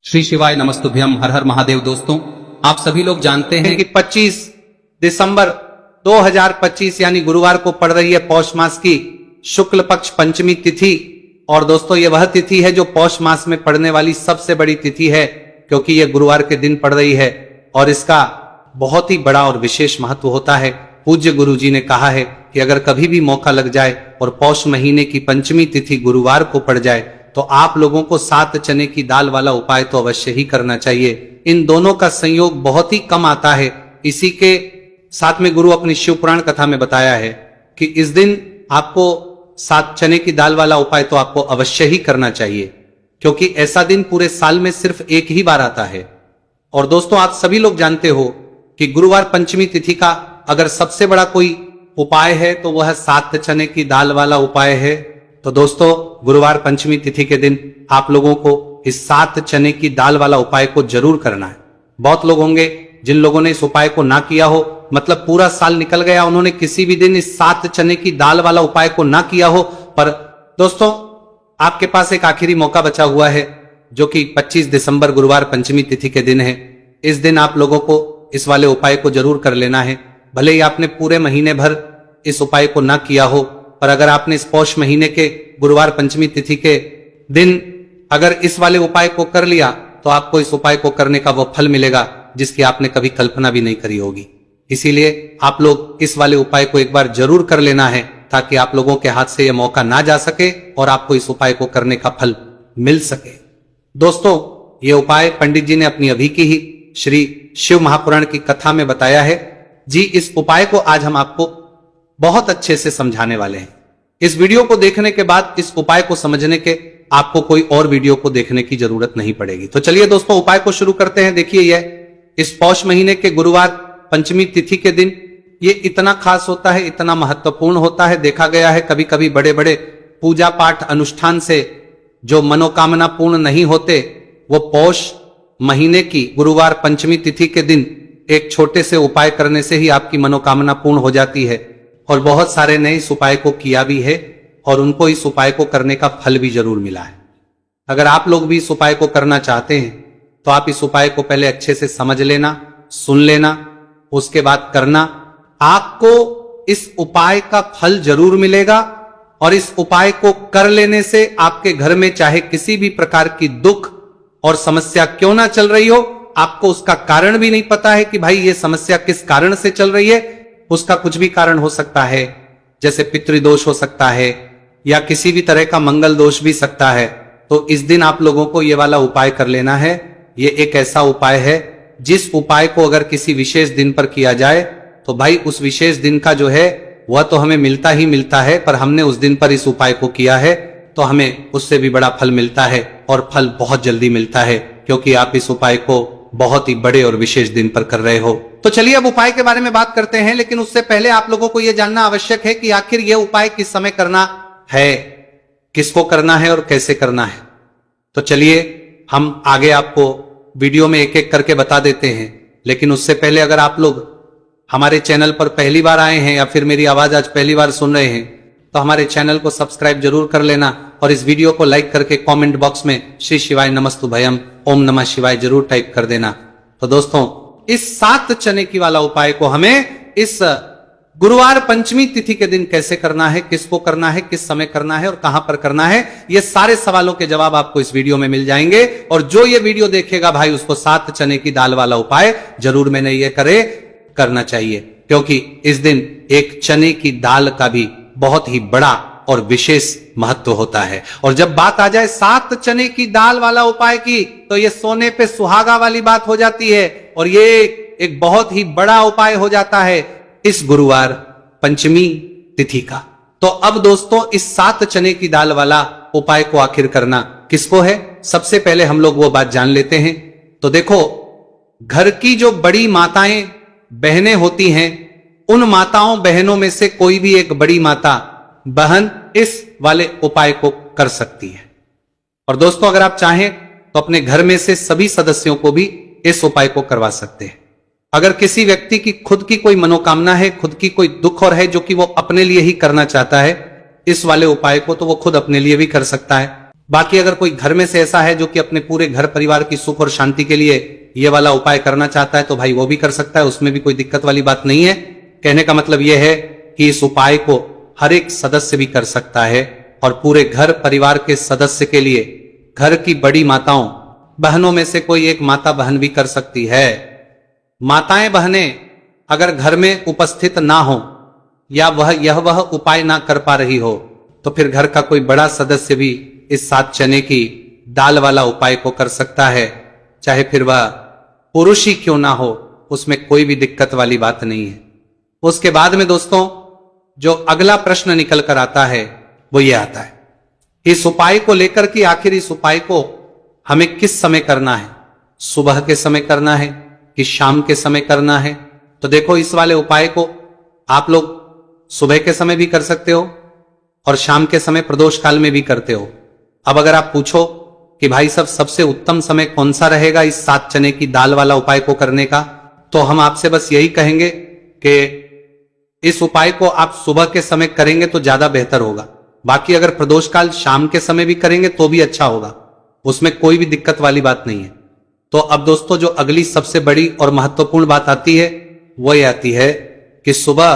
श्री शिवाय नमस्तुभ्यम। हर हर महादेव। दोस्तों, आप सभी लोग जानते हैं कि 25 दिसंबर 2025 यानी गुरुवार को पड़ रही है पौष मास की शुक्ल पक्ष पंचमी तिथि। और दोस्तों, ये वह तिथि है जो पौष मास में पड़ने वाली सबसे बड़ी तिथि है, क्योंकि ये गुरुवार के दिन पड़ रही है और इसका बहुत ही बड़ा और विशेष महत्व होता है। पूज्य गुरु जी ने कहा है कि अगर कभी भी मौका लग जाए और पौष महीने की पंचमी तिथि गुरुवार को पड़ जाए तो आप लोगों को 7 चने की दाल वाला उपाय तो अवश्य ही करना चाहिए। इन दोनों का संयोग बहुत ही कम आता है। इसी के साथ में गुरु अपनी शिव पुराण कथा में बताया है कि इस दिन आपको 7 चने की दाल वाला उपाय तो आपको अवश्य ही करना चाहिए, क्योंकि ऐसा दिन पूरे साल में सिर्फ एक ही बार आता है। और दोस्तों, आप सभी लोग जानते हो कि गुरुवार पंचमी तिथि का अगर सबसे बड़ा कोई उपाय है तो वह 7 चने की दाल वाला उपाय है। तो दोस्तों, गुरुवार पंचमी तिथि के दिन आप लोगों को इस 7 चने की दाल वाला उपाय को जरूर करना है। बहुत लोग होंगे जिन लोगों ने इस उपाय को ना किया हो, मतलब पूरा साल निकल गया, उन्होंने किसी भी दिन इस 7 चने की दाल वाला उपाय को ना किया हो। पर दोस्तों, आपके पास एक आखिरी मौका बचा हुआ है, जो कि 25 दिसंबर गुरुवार पंचमी तिथि के दिन है। इस दिन आप लोगों को इस वाले उपाय को जरूर कर लेना है। भले ही आपने पूरे महीने भर इस उपाय को ना किया हो, पर अगर आपने इस पौष महीने के गुरुवार पंचमी तिथि के दिन अगर इस वाले उपाय को कर लिया तो आपको इस उपाय को करने का वो फल मिलेगा जिसकी आपने कभी कल्पना भी नहीं करी होगी। इसीलिए आप लोग इस वाले उपाय को एक बार जरूर कर लेना है, ताकि आप लोगों के हाथ से यह मौका ना जा सके और आपको इस उपाय को करने का फल मिल सके। दोस्तों, ये उपाय पंडित जी ने अपनी अभी की ही श्री शिव महापुराण की कथा में बताया है जी। इस उपाय को आज हम आपको बहुत अच्छे से समझाने वाले हैं। इस वीडियो को देखने के बाद इस उपाय को समझने के आपको कोई और वीडियो को देखने की जरूरत नहीं पड़ेगी। तो चलिए दोस्तों, उपाय को शुरू करते हैं। देखिए, यह इस पौष महीने के गुरुवार पंचमी तिथि के दिन ये इतना खास होता है, इतना महत्वपूर्ण होता है। देखा गया है कभी कभी बड़े बड़े पूजा पाठ अनुष्ठान से जो मनोकामना पूर्ण नहीं होते, वो पौष महीने की गुरुवार पंचमी तिथि के दिन एक छोटे से उपाय करने से ही आपकी मनोकामना पूर्ण हो जाती है। और बहुत सारे ने इस उपाय को किया भी है और उनको इस उपाय को करने का फल भी जरूर मिला है। अगर आप लोग भी इस उपाय को करना चाहते हैं तो आप इस उपाय को पहले अच्छे से समझ लेना, सुन लेना, उसके बाद करना। आपको इस उपाय का फल जरूर मिलेगा और इस उपाय को कर लेने से आपके घर में चाहे किसी भी प्रकार की दुख और समस्या क्यों ना चल रही हो, आपको उसका कारण भी नहीं पता है कि भाई ये समस्या किस कारण से चल रही है। उसका कुछ भी कारण हो सकता है, जैसे पितृदोष हो सकता है या किसी भी तरह का मंगल दोष भी सकता है। तो इस दिन आप लोगों को ये वाला उपाय कर लेना है। ये एक ऐसा उपाय है जिस उपाय को अगर किसी विशेष दिन पर किया जाए तो भाई उस विशेष दिन का जो है वह तो हमें मिलता ही मिलता है, पर हमने उस दिन पर इस उपाय को किया है तो हमें उससे भी बड़ा फल मिलता है और फल बहुत जल्दी मिलता है, क्योंकि आप इस उपाय को बहुत ही बड़े और विशेष दिन पर कर रहे हो। तो चलिए अब उपाय के बारे में बात करते हैं, लेकिन उससे पहले आप लोगों को यह जानना आवश्यक है कि आखिर यह उपाय किस समय करना है, किसको करना है और कैसे करना है। तो चलिए हम आगे आपको वीडियो में एक एक करके बता देते हैं। लेकिन उससे पहले अगर आप लोग हमारे चैनल पर पहली बार आए हैं या फिर मेरी आवाज आज पहली बार सुन रहे हैं तो हमारे चैनल को सब्सक्राइब जरूर कर लेना और इस वीडियो को लाइक करके कमेंट बॉक्स में श्री शिवाय नमस्तुभयम ओम नमः शिवाय जरूर टाइप कर देना। तो दोस्तों, इस 7 चने की वाला उपाय को हमें इस गुरुवार पंचमी तिथि के दिन कैसे करना है, किसको करना है, किस समय करना है और कहां पर करना है, ये सारे सवालों के जवाब आपको इस वीडियो में मिल जाएंगे। और जो ये वीडियो देखेगा भाई उसको 7 चने की दाल वाला उपाय जरूर मैंने ये करना चाहिए, क्योंकि इस दिन एक चने की दाल का भी बहुत ही बड़ा और विशेष महत्व होता है। और जब बात आ जाए 7 चने की दाल वाला उपाय की, तो ये सोने पे सुहागा वाली बात हो जाती है और ये एक बहुत ही बड़ा उपाय हो जाता है इस गुरुवार पंचमी तिथि का। तो अब दोस्तों, इस 7 चने की दाल वाला उपाय को आखिर करना किसको है, सबसे पहले हम लोग वो बात जान लेते हैं। तो देखो, घर की जो बड़ी माताएं बहनें होती हैं, उन माताओं बहनों में से कोई भी एक बड़ी माता बहन इस वाले उपाय को कर सकती है। और दोस्तों, अगर आप चाहें तो अपने घर में से सभी सदस्यों को भी इस उपाय को करवा सकते हैं। अगर किसी व्यक्ति की खुद की कोई मनोकामना है, खुद की कोई दुख और है जो कि वो अपने लिए ही करना चाहता है इस वाले उपाय को, तो वो खुद अपने लिए भी कर सकता है। बाकी अगर कोई घर में से ऐसा है जो कि अपने पूरे घर परिवार की सुख और शांति के लिए ये वाला उपाय करना चाहता है तो भाई वो भी कर सकता है, उसमें भी कोई दिक्कत वाली बात नहीं है। कहने का मतलब यह है कि इस उपाय को हर एक सदस्य भी कर सकता है और पूरे घर परिवार के सदस्य के लिए घर की बड़ी माताओं बहनों में से कोई एक माता बहन भी कर सकती है। माताएं बहनें अगर घर में उपस्थित ना हो या वह उपाय ना कर पा रही हो तो फिर घर का कोई बड़ा सदस्य भी इस 7 चने की दाल वाला उपाय को कर सकता है, चाहे फिर वह पुरुष ही क्यों ना हो, उसमें कोई भी दिक्कत वाली बात नहीं है। उसके बाद में दोस्तों जो अगला प्रश्न निकल कर आता है वो ये आता है, इस उपाय को लेकर कि आखिर इस उपाय को हमें किस समय करना है, सुबह के समय करना है कि शाम के समय करना है। तो देखो इस वाले उपाय को आप लोग सुबह के समय भी कर सकते हो और शाम के समय प्रदोष काल में भी करते हो। अब अगर आप पूछो कि भाई साहब सबसे उत्तम समय कौन सा रहेगा इस 7 चने की दाल वाला उपाय को करने का, तो हम आपसे बस यही कहेंगे कि इस उपाय को आप सुबह के समय करेंगे तो ज्यादा बेहतर होगा। बाकी अगर प्रदोष काल शाम के समय भी करेंगे तो भी अच्छा होगा, उसमें कोई भी दिक्कत वाली बात नहीं है। तो अब दोस्तों जो अगली सबसे बड़ी और महत्वपूर्ण बात आती है वो ये आती है कि सुबह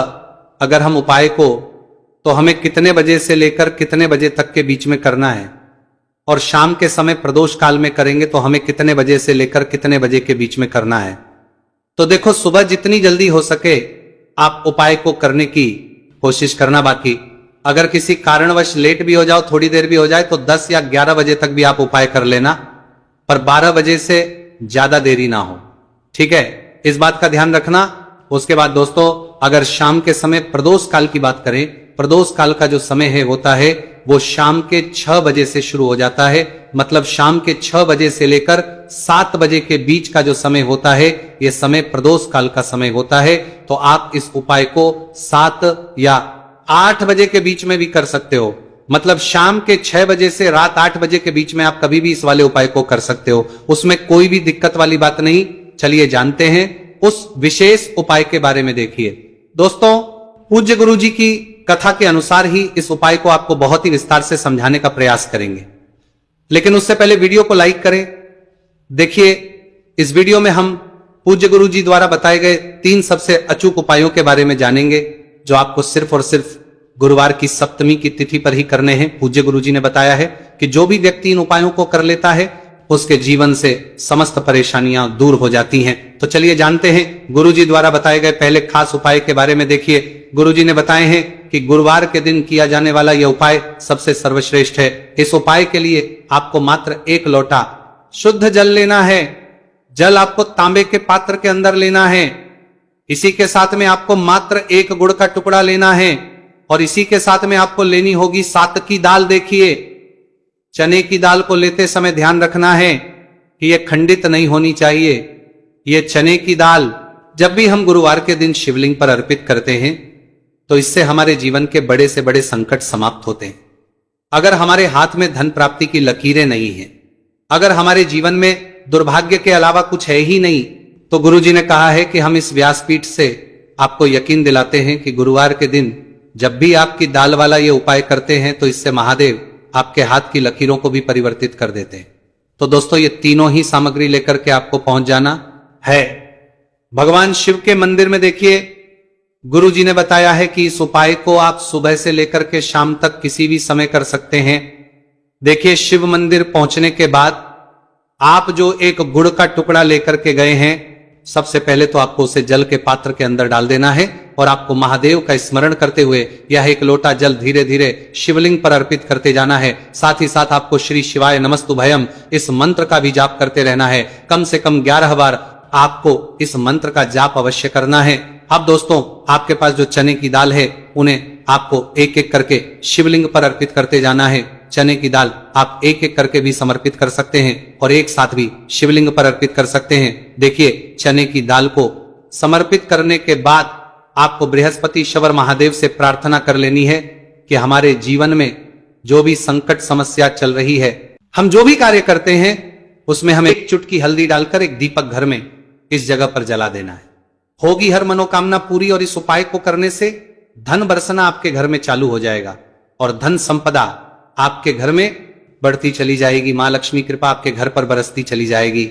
अगर हम उपाय को तो हमें कितने बजे से लेकर कितने बजे तक के बीच में करना है, और शाम के समय प्रदोष काल में करेंगे तो हमें कितने बजे से लेकर कितने बजे के बीच में करना है। तो देखो सुबह जितनी जल्दी हो सके आप उपाय को करने की कोशिश करना। बाकी अगर किसी कारणवश लेट भी हो जाओ, थोड़ी देर भी हो जाए, तो 10 या 11 बजे तक भी आप उपाय कर लेना, पर 12 बजे से ज्यादा देरी ना हो, ठीक है, इस बात का ध्यान रखना। उसके बाद दोस्तों अगर शाम के समय प्रदोष काल की बात करें, प्रदोष काल का जो समय है होता है वो शाम के 6 बजे से शुरू हो जाता है, मतलब शाम के 6 बजे से लेकर 7 बजे के बीच का जो समय होता है यह समय प्रदोष काल का समय होता है। तो आप इस उपाय को 7 या 8 बजे के बीच में भी कर सकते हो, मतलब शाम के 6 बजे से रात 8 बजे के बीच में आप कभी भी इस वाले उपाय को कर सकते हो, उसमें कोई भी दिक्कत वाली बात नहीं। चलिए जानते हैं उस विशेष उपाय के बारे में। देखिए दोस्तों पूज्य गुरु जी की कथा के अनुसार ही इस उपाय को आपको बहुत ही विस्तार से समझाने का प्रयास करेंगे, लेकिन उससे पहले वीडियो को लाइक करें। देखिए इस वीडियो में हम पूज्य गुरु जी द्वारा बताए गए 3 सबसे अचूक उपायों के बारे में जानेंगे जो आपको सिर्फ और सिर्फ गुरुवार की सप्तमी की तिथि पर ही करने हैं। पूज्य गुरु जी ने बताया है कि जो भी व्यक्ति इन उपायों को कर लेता है उसके जीवन से समस्त परेशानियां दूर हो जाती हैं। तो चलिए जानते हैं गुरु जी द्वारा बताए गए पहले खास उपाय के बारे में। देखिए गुरु जी ने बताए हैं कि गुरुवार के दिन किया जाने वाला यह उपाय सबसे सर्वश्रेष्ठ है। इस उपाय के लिए आपको मात्र 1 लोटा शुद्ध जल लेना है। जल आपको तांबे के पात्र के अंदर लेना है। इसी के साथ में आपको मात्र 1 गुड़ का टुकड़ा लेना है और इसी के साथ में आपको लेनी होगी 7 की दाल। देखिए चने की दाल को लेते समय ध्यान रखना है कि यह खंडित नहीं होनी चाहिए। यह चने की दाल जब भी हम गुरुवार के दिन शिवलिंग पर अर्पित करते हैं तो इससे हमारे जीवन के बड़े से बड़े संकट समाप्त होते हैं। अगर हमारे हाथ में धन प्राप्ति की लकीरें नहीं है, अगर हमारे जीवन में दुर्भाग्य के अलावा कुछ है ही नहीं, तो गुरु जी ने कहा है कि हम इस व्यासपीठ से आपको यकीन दिलाते हैं कि गुरुवार के दिन जब भी आपकी दाल वाला ये उपाय करते हैं तो इससे महादेव आपके हाथ की लकीरों को भी परिवर्तित कर देते हैं। तो दोस्तों ये तीनों ही सामग्री लेकर के आपको पहुंच जाना है भगवान शिव के मंदिर में। देखिए गुरु जी ने बताया है कि इस उपाय को आप सुबह से लेकर के शाम तक किसी भी समय कर सकते हैं। देखिए शिव मंदिर पहुंचने के बाद आप जो एक गुड़ का टुकड़ा लेकर के गए हैं, सबसे पहले तो आपको उसे जल के पात्र के अंदर डाल देना है और आपको महादेव का स्मरण करते हुए यह 1 लोटा जल धीरे धीरे शिवलिंग पर अर्पित करते जाना है। साथ ही साथ आपको श्री शिवाय नमस्तुभयम इस मंत्र का भी जाप करते रहना है। कम से कम 11 बार आपको इस मंत्र का जाप अवश्य करना है। अब दोस्तों आपके पास जो चने की दाल है उन्हें आपको एक एक करके शिवलिंग पर अर्पित करते जाना है। चने की दाल आप एक एक करके भी समर्पित कर सकते हैं और एक साथ भी शिवलिंग पर अर्पित कर सकते हैं। देखिए चने की दाल को समर्पित करने के बाद आपको बृहस्पतिश्वर महादेव से प्रार्थना कर लेनी है कि हमारे जीवन में जो भी संकट समस्या चल रही है, हम जो भी कार्य करते हैं उसमें हमें 1 चुटकी हल्दी डालकर एक दीपक घर में इस जगह पर जला देना है। होगी हर मनोकामना पूरी और इस उपाय को करने से धन बरसना आपके घर में चालू हो जाएगा और धन संपदा आपके घर में बढ़ती चली जाएगी, मां लक्ष्मी कृपा आपके घर पर बरसती चली जाएगी।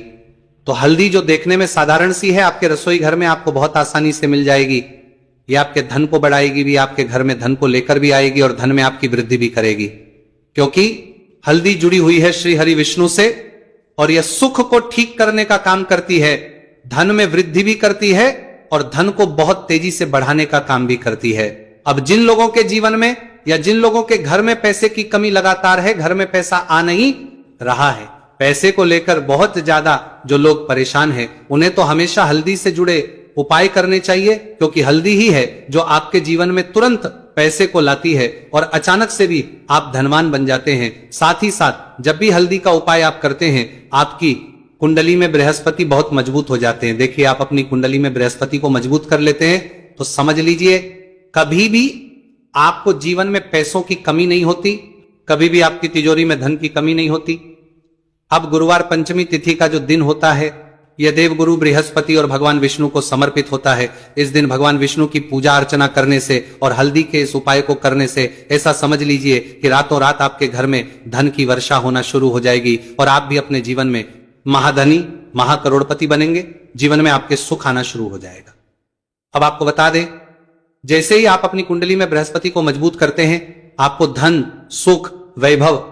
तो हल्दी जो देखने में साधारण सी है, आपके रसोई घर में आपको बहुत आसानी से मिल जाएगी। ये आपके धन को बढ़ाएगी भी, आपके घर में धन को लेकर भी आएगी और धन में आपकी वृद्धि भी करेगी, क्योंकि हल्दी जुड़ी हुई है श्री हरि विष्णु से और यह सुख को ठीक करने का काम करती है, धन में वृद्धि भी करती है और धन को बहुत तेजी से बढ़ाने का काम भी करती है। अब जिन लोगों के जीवन में या जिन लोगों के घर में पैसे की कमी लगातार है, घर में पैसा आ नहीं रहा है, पैसे को लेकर बहुत ज्यादा जो लोग परेशान हैं, उन्हें तो हमेशा हल्दी से जुड़े उपाय करने चाहिए, क्योंकि हल्दी ही है जो आपके जीवन में तुरंत पैसे को लाती है और अचानक से भी आप धनवान बन जाते हैं। साथ ही साथ जब भी हल्दी का उपाय आप करते हैं, आपकी कुंडली में बृहस्पति बहुत मजबूत हो जाते हैं। देखिए, आप अपनी कुंडली में बृहस्पति को मजबूत कर लेते हैं तो समझ लीजिए कभी भी आपको जीवन में पैसों की कमी नहीं होती, कभी भी आपकी तिजोरी में धन की कमी नहीं होती। अब गुरुवार पंचमी तिथि का जो दिन होता है, यह देवगुरु बृहस्पति और भगवान विष्णु को समर्पित होता है। इस दिन भगवान विष्णु की पूजा अर्चना करने से और हल्दी के इस उपाय को करने से ऐसा समझ लीजिए कि रातों रात आपके घर में धन की वर्षा होना शुरू हो जाएगी और आप भी अपने जीवन में महाधनी महाकरोड़पति बनेंगे, जीवन में आपके सुख आना शुरू हो जाएगा। अब आपको बता दें, जैसे ही आप अपनी कुंडली में बृहस्पति को मजबूत करते हैं, आपको धन, सुख, वैभव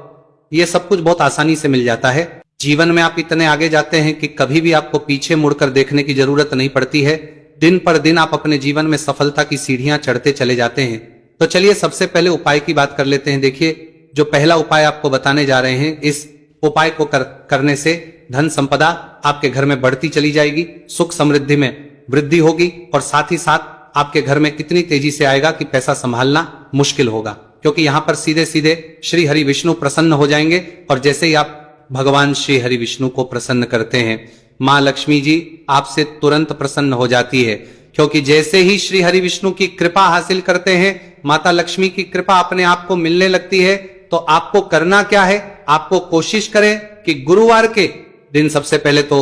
ये सब कुछ बहुत आसानी से मिल जाता है। जीवन में आप इतने आगे जाते हैं कि कभी भी आपको पीछे मुड़कर देखने की जरूरत नहीं पड़ती है। दिन पर दिन आप अपने जीवन में सफलता की सीढ़ियां चढ़ते चले जाते हैं। तो चलिए सबसे पहले उपाय की बात कर लेते हैं। देखिए, जो पहला उपाय आपको बताने जा रहे हैं, इस उपाय को करने से धन संपदा आपके घर में बढ़ती चली जाएगी, सुख समृद्धि में वृद्धि होगी और साथ ही साथ आपके घर में इतनी तेजी से आएगा कि पैसा संभालना मुश्किल होगा, क्योंकि यहां पर सीधे सीधे श्री हरि विष्णु प्रसन्न हो जाएंगे। और जैसे ही आप भगवान श्री हरि विष्णु को प्रसन्न करते हैं, मां लक्ष्मी जी आपसे तुरंत प्रसन्न हो जाती है, क्योंकि जैसे ही श्री हरि विष्णु की कृपा हासिल करते हैं, माता लक्ष्मी की कृपा अपने आप को मिलने लगती है। तो आपको करना क्या है, आपको कोशिश करें कि गुरुवार के दिन सबसे पहले तो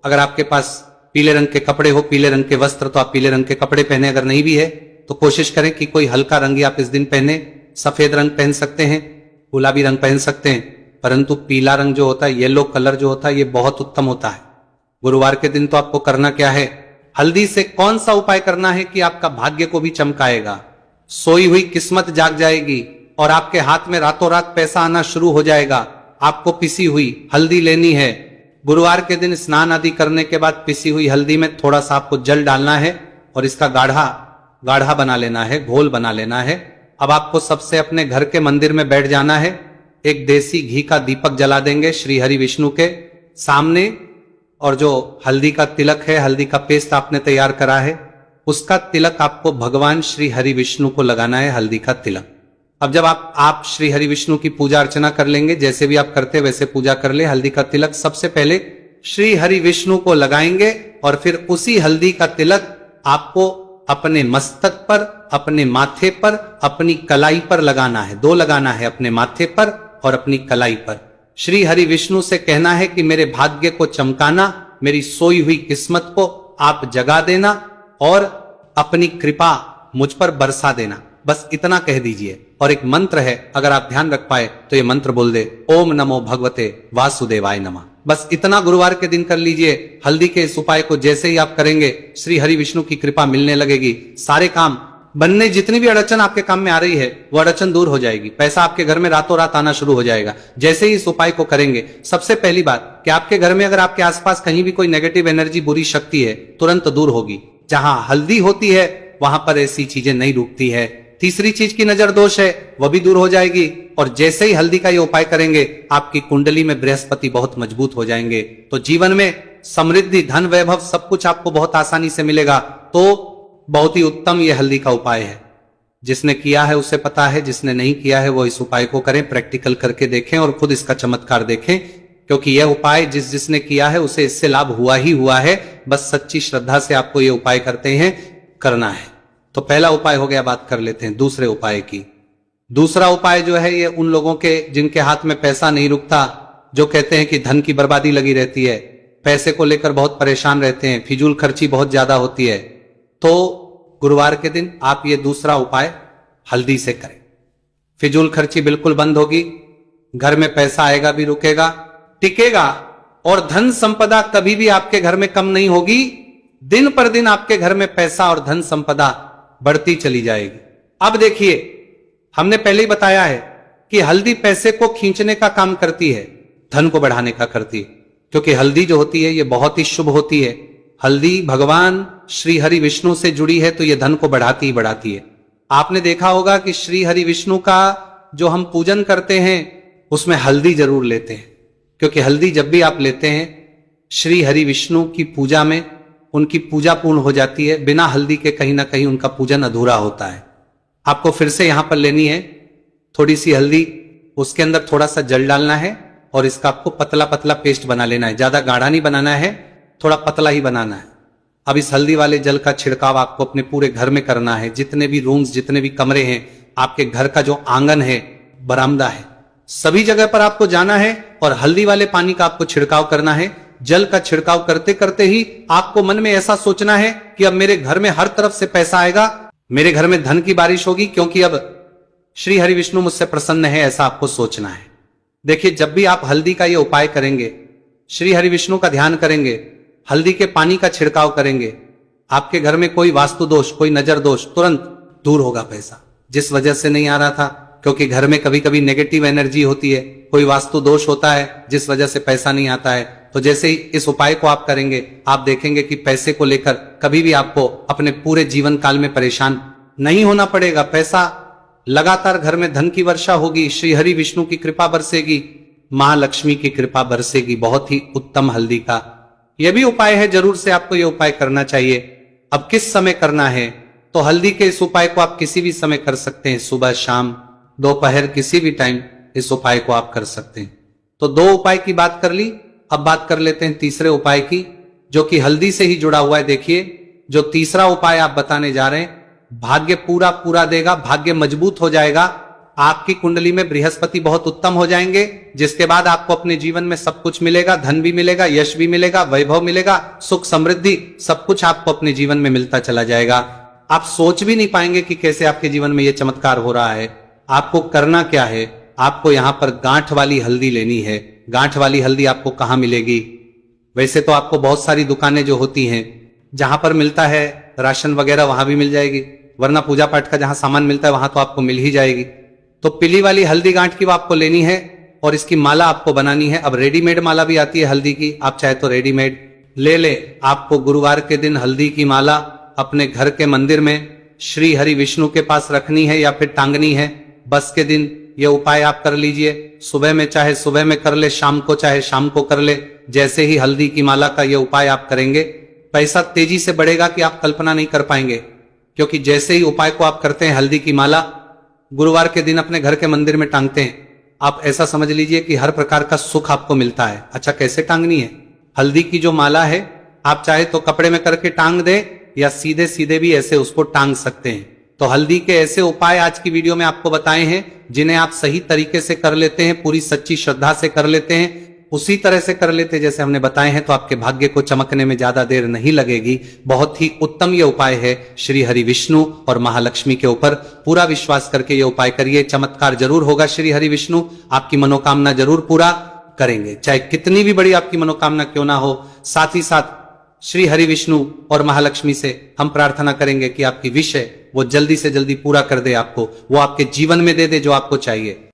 अगर आपके पास पीले रंग के कपड़े हो, पीले रंग के वस्त्र, तो आप पीले रंग के कपड़े पहने। अगर नहीं भी है तो कोशिश करें कि कोई हल्का रंग आप इस दिन पहने। सफेद रंग पहन सकते हैं, गुलाबी रंग पहन सकते हैं, परंतु पीला रंग जो होता है, येलो कलर जो होता है, ये बहुत उत्तम होता है। गुरुवार के दिन तो आपको करना क्या है, हल्दी से कौन सा उपाय करना है कि आपका भाग्य को भी चमकाएगा, सोई हुई किस्मत जाग जाएगी और आपके हाथ में रातों रात पैसा आना शुरू हो जाएगा। आपको पिसी हुई हल्दी लेनी है। गुरुवार के दिन स्नान आदि करने के बाद पिसी हुई हल्दी में थोड़ा सा आपको जल डालना है और इसका गाढ़ा बना लेना है, घोल बना लेना है। अब आपको सबसे अपने घर के मंदिर में बैठ जाना है, एक देसी घी का दीपक जला देंगे श्री हरि विष्णु के सामने, और जो हल्दी का तिलक है, हल्दी का पेस्ट आपने तैयार करा है, उसका तिलक आपको भगवान श्री हरि विष्णु को लगाना है, हल्दी का तिलक। अब जब आप श्री हरि विष्णु की पूजा अर्चना कर लेंगे, जैसे भी आप करते वैसे पूजा कर ले। हल्दी का तिलक सबसे पहले श्री हरि विष्णु को लगाएंगे और फिर उसी हल्दी का तिलक आपको अपने मस्तक पर, अपने माथे पर, अपनी कलाई पर लगाना है। दो लगाना है, अपने माथे पर और अपनी कलाई पर। श्री हरि विष्णु से कहना है कि मेरे भाग्य को चमकाना, मेरी सोई हुई किस्मत को आप जगा देना और अपनी कृपा मुझ पर बरसा देना। बस इतना कह दीजिए। और एक मंत्र है, अगर आप ध्यान रख पाए तो ये मंत्र बोल दे, ओम नमो भगवते वासुदेवाय नमः। बस इतना गुरुवार के दिन कर लीजिए। हल्दी के इस उपाय को जैसे ही आप करेंगे, श्री हरि विष्णु की कृपा मिलने लगेगी। सारे काम बनने, जितनी भी अड़चन आपके काम में आ रही है वो अड़चन दूर हो जाएगी। पैसा आपके घर में रातों रात आना शुरू हो जाएगा जैसे ही इस उपाय को करेंगे। सबसे पहली बात कि आपके घर में अगर आपके आसपास कहीं भी कोई नेगेटिव एनर्जी, बुरी शक्ति है, तुरंत दूर होगी। जहां हल्दी होती है वहां पर ऐसी चीजें नहीं रुकती है। तीसरी चीज की नजर दोष है, वह भी दूर हो जाएगी। और जैसे ही हल्दी का ये उपाय करेंगे, आपकी कुंडली में बृहस्पति बहुत मजबूत हो जाएंगे। तो जीवन में समृद्धि, धन, वैभव सब कुछ आपको बहुत आसानी से मिलेगा। तो बहुत ही उत्तम ये हल्दी का उपाय है। जिसने किया है उसे पता है, जिसने नहीं किया है वो इस उपाय को करें, प्रैक्टिकल करके देखें और खुद इसका चमत्कार देखें, क्योंकि यह उपाय जिसने किया है उसे इससे लाभ हुआ ही हुआ है। बस सच्ची श्रद्धा से आपको ये उपाय करना है। तो पहला उपाय हो गया। बात कर लेते हैं दूसरे उपाय की। दूसरा उपाय जो है, ये उन लोगों के जिनके हाथ में पैसा नहीं रुकता, जो कहते हैं कि धन की बर्बादी लगी रहती है, पैसे को लेकर बहुत परेशान रहते हैं, फिजूल खर्ची बहुत ज्यादा होती है, तो गुरुवार के दिन आप ये दूसरा उपाय हल्दी से करें। फिजूल खर्ची बिल्कुल बंद होगी, घर में पैसा आएगा भी रुकेगा, टिकेगा, और धन संपदा कभी भी आपके घर में कम नहीं होगी। दिन पर दिन आपके घर में पैसा और धन संपदा बढ़ती चली जाएगी। अब देखिए, हमने पहले ही बताया है कि हल्दी पैसे को खींचने का काम करती है, धन को बढ़ाने का करती है, क्योंकि हल्दी जो होती है ये बहुत ही शुभ होती है। हल्दी भगवान श्री हरि विष्णु से जुड़ी है, तो ये धन को बढ़ाती ही बढ़ाती है। आपने देखा होगा कि श्री हरि विष्णु का जो हम पूजन करते हैं उसमें हल्दी जरूर लेते हैं, क्योंकि हल्दी जब भी आप लेते हैं श्री हरि विष्णु की पूजा में उनकी पूजा पूर्ण हो जाती है। बिना हल्दी के कहीं ना कहीं उनका पूजन अधूरा होता है। आपको फिर से यहां पर लेनी है थोड़ी सी हल्दी, उसके अंदर थोड़ा सा जल डालना है और इसका आपको पतला पतला पेस्ट बना लेना है। ज्यादा गाढ़ा नहीं बनाना है, थोड़ा पतला ही बनाना है। अब इस हल्दी वाले जल का छिड़काव आपको अपने पूरे घर में करना है। जितने भी रूम्स, जितने भी कमरे हैं, आपके घर का जो आंगन है, बरामदा है, सभी जगह पर आपको जाना है और हल्दी वाले पानी का आपको छिड़काव करना है। जल का छिड़काव करते करते ही आपको मन में ऐसा सोचना है कि अब मेरे घर में हर तरफ से पैसा आएगा, मेरे घर में धन की बारिश होगी, क्योंकि अब श्री हरि विष्णु मुझसे प्रसन्न है, ऐसा आपको सोचना है। देखिए, जब भी आप हल्दी का ये उपाय करेंगे, श्री हरि विष्णु का ध्यान करेंगे, हल्दी के पानी का छिड़काव करेंगे, आपके घर में कोई वास्तु दोष, कोई नजर दोष तुरंत दूर होगा। पैसा जिस वजह से नहीं आ रहा था, क्योंकि घर में कभी कभी नेगेटिव एनर्जी होती है, कोई वास्तु दोष होता है जिस वजह से पैसा नहीं आता है, तो जैसे ही इस उपाय को आप करेंगे, आप देखेंगे कि पैसे को लेकर कभी भी आपको अपने पूरे जीवन काल में परेशान नहीं होना पड़ेगा। पैसा लगातार घर में धन की वर्षा होगी, श्री हरि विष्णु की कृपा बरसेगी, महालक्ष्मी की कृपा बरसेगी। बहुत ही उत्तम हल्दी का यह भी उपाय है, जरूर से आपको यह उपाय करना चाहिए। अब किस समय करना है, तो हल्दी के इस उपाय को आप किसी भी समय कर सकते हैं, सुबह, शाम, दोपहर, किसी भी टाइम इस उपाय को आप कर सकते हैं। तो दो उपाय की बात कर ली, अब बात कर लेते हैं तीसरे उपाय की, जो कि हल्दी से ही जुड़ा हुआ है। देखिए, जो तीसरा उपाय आप बताने जा रहे हैं, भाग्य पूरा पूरा देगा, भाग्य मजबूत हो जाएगा, आपकी कुंडली में बृहस्पति बहुत उत्तम हो जाएंगे, जिसके बाद आपको अपने जीवन में सब कुछ मिलेगा, धन भी मिलेगा, यश भी मिलेगा, वैभव मिलेगा, सुख समृद्धि, सब कुछ आपको अपने जीवन में मिलता चला जाएगा। आप सोच भी नहीं पाएंगे कि कैसे आपके जीवन में यह चमत्कार हो रहा है। आपको करना क्या है, आपको यहां पर गांठ वाली हल्दी लेनी है। गांठ वाली हल्दी आपको कहां मिलेगी? वैसे तो आपको बहुत सारी दुकानें जो होती हैं, जहां पर मिलता है राशन वगैरह, वहां भी मिल जाएगी, वरना पूजा पाठ का जहां सामान मिलता है वहां तो आपको मिल ही जाएगी। तो पीली वाली हल्दी गांठ की वो आपको लेनी है और इसकी माला आपको बनानी है। अब रेडीमेड माला भी आती है हल्दी की, आप चाहे तो रेडीमेड ले ले। आपको गुरुवार के दिन हल्दी की माला अपने घर के मंदिर में श्री हरि विष्णु के पास रखनी है या फिर टांगनी है। बस के दिन ये उपाय आप कर लीजिए। सुबह में चाहे सुबह में कर ले, शाम को चाहे शाम को कर ले। जैसे ही हल्दी की माला का ये उपाय आप करेंगे, पैसा तेजी से बढ़ेगा कि आप कल्पना नहीं कर पाएंगे। क्योंकि जैसे ही उपाय को आप करते हैं, हल्दी की माला गुरुवार के दिन अपने घर के मंदिर में टांगते हैं, आप ऐसा समझ लीजिए कि हर प्रकार का सुख आपको मिलता है। अच्छा, कैसे टांगनी है? हल्दी की जो माला है, आप चाहे तो कपड़े में करके टांग दे या सीधे सीधे भी ऐसे उसको टांग सकते हैं। तो हल्दी के ऐसे उपाय आज की वीडियो में आपको बताए हैं, जिन्हें आप सही तरीके से कर लेते हैं, पूरी सच्ची श्रद्धा से कर लेते हैं, उसी तरह से कर लेते जैसे हमने बताए हैं, तो आपके भाग्य को चमकने में ज्यादा देर नहीं लगेगी। बहुत ही उत्तम ये उपाय है। श्री हरि विष्णु और महालक्ष्मी के ऊपर पूरा विश्वास करके ये उपाय करिए, चमत्कार जरूर होगा। श्री हरि विष्णु आपकी मनोकामना जरूर पूरा करेंगे, चाहे कितनी भी बड़ी आपकी मनोकामना क्यों ना हो। साथ ही साथ श्री हरि विष्णु और महालक्ष्मी से हम प्रार्थना करेंगे कि आपकी विश है वो जल्दी से जल्दी पूरा कर दे, आपको वो आपके जीवन में दे दे जो आपको चाहिए।